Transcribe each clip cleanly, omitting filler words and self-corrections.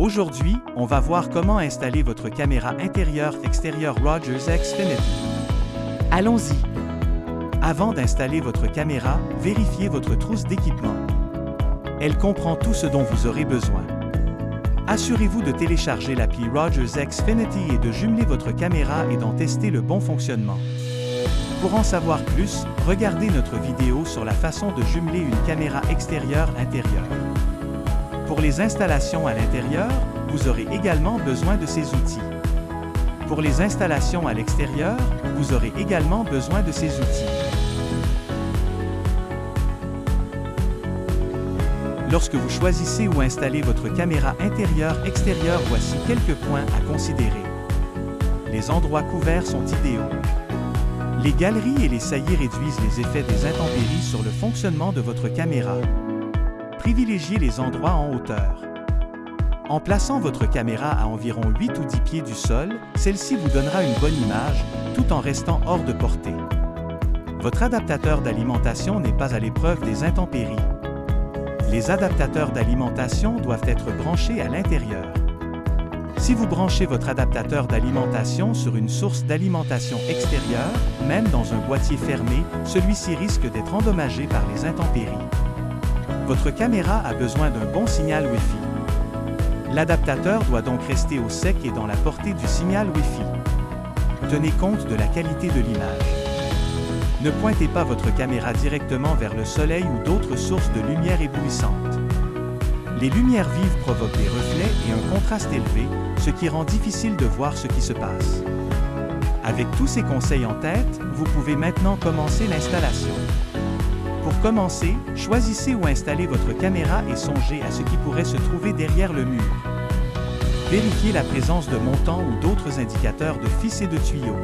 Aujourd'hui, on va voir comment installer votre caméra intérieure-extérieure Rogers Xfinity. Allons-y! Avant d'installer votre caméra, vérifiez votre trousse d'équipement. Elle comprend tout ce dont vous aurez besoin. Assurez-vous de télécharger l'appli Rogers Xfinity et de jumeler votre caméra et d'en tester le bon fonctionnement. Pour en savoir plus, regardez notre vidéo sur la façon de jumeler une caméra extérieure-intérieure. Pour les installations à l'intérieur, vous aurez également besoin de ces outils. Pour les installations à l'extérieur, vous aurez également besoin de ces outils. Lorsque vous choisissez où installer votre caméra intérieure-extérieure, voici quelques points à considérer. Les endroits couverts sont idéaux. Les galeries et les saillies réduisent les effets des intempéries sur le fonctionnement de votre caméra. Privilégiez les endroits en hauteur. En plaçant votre caméra à environ 8 ou 10 pieds du sol, celle-ci vous donnera une bonne image, tout en restant hors de portée. Votre adaptateur d'alimentation n'est pas à l'épreuve des intempéries. Les adaptateurs d'alimentation doivent être branchés à l'intérieur. Si vous branchez votre adaptateur d'alimentation sur une source d'alimentation extérieure, même dans un boîtier fermé, celui-ci risque d'être endommagé par les intempéries. Votre caméra a besoin d'un bon signal Wi-Fi. L'adaptateur doit donc rester au sec et dans la portée du signal Wi-Fi. Tenez compte de la qualité de l'image. Ne pointez pas votre caméra directement vers le soleil ou d'autres sources de lumière éblouissante. Les lumières vives provoquent des reflets et un contraste élevé, ce qui rend difficile de voir ce qui se passe. Avec tous ces conseils en tête, vous pouvez maintenant commencer l'installation. Pour commencer, choisissez où installer votre caméra et songez à ce qui pourrait se trouver derrière le mur. Vérifiez la présence de montants ou d'autres indicateurs de fils et de tuyaux.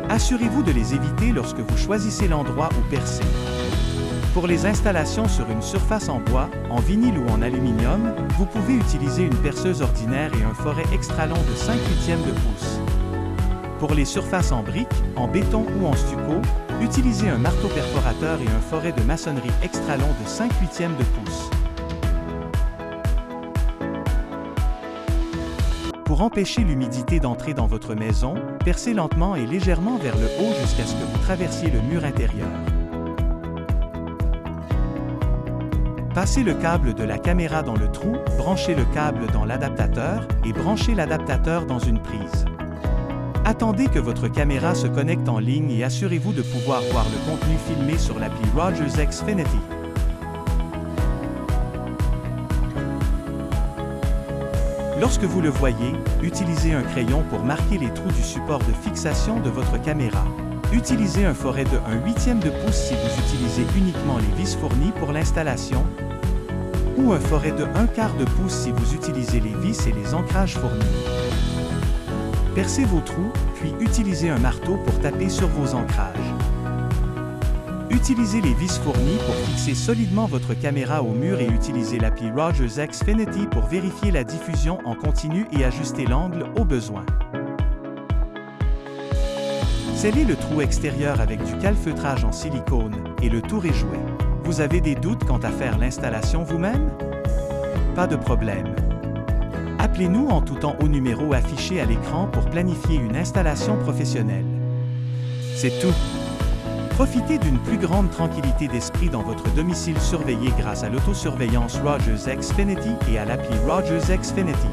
Assurez-vous de les éviter lorsque vous choisissez l'endroit où percer. Pour les installations sur une surface en bois, en vinyle ou en aluminium, vous pouvez utiliser une perceuse ordinaire et un forêt extra long de 5/8 de pouce. Pour les surfaces en briques, en béton ou en stucco, utilisez un marteau perforateur et un forêt de maçonnerie extra long de 5/8 de pouce. Pour empêcher l'humidité d'entrer dans votre maison, percez lentement et légèrement vers le haut jusqu'à ce que vous traversiez le mur intérieur. Passez le câble de la caméra dans le trou, branchez le câble dans l'adaptateur et branchez l'adaptateur dans une prise. Attendez que votre caméra se connecte en ligne et assurez-vous de pouvoir voir le contenu filmé sur l'appli Rogers Xfinity. Lorsque vous le voyez, utilisez un crayon pour marquer les trous du support de fixation de votre caméra. Utilisez un forêt de 1/8 de pouce si vous utilisez uniquement les vis fournies pour l'installation, ou un forêt de 1/4 de pouce si vous utilisez les vis et les ancrages fournis. Percez vos trous, puis utilisez un marteau pour taper sur vos ancrages. Utilisez les vis fournies pour fixer solidement votre caméra au mur et utilisez l'appli Rogers Xfinity pour vérifier la diffusion en continu et ajuster l'angle au besoin. Scellez le trou extérieur avec du calfeutrage en silicone et le tour est joué. Vous avez des doutes quant à faire l'installation vous-même? Pas de problème. Appelez-nous en tout temps au numéro affiché à l'écran pour planifier une installation professionnelle. C'est tout. Profitez d'une plus grande tranquillité d'esprit dans votre domicile surveillé grâce à l'autosurveillance Rogers Xfinity et à l'appli Rogers Xfinity.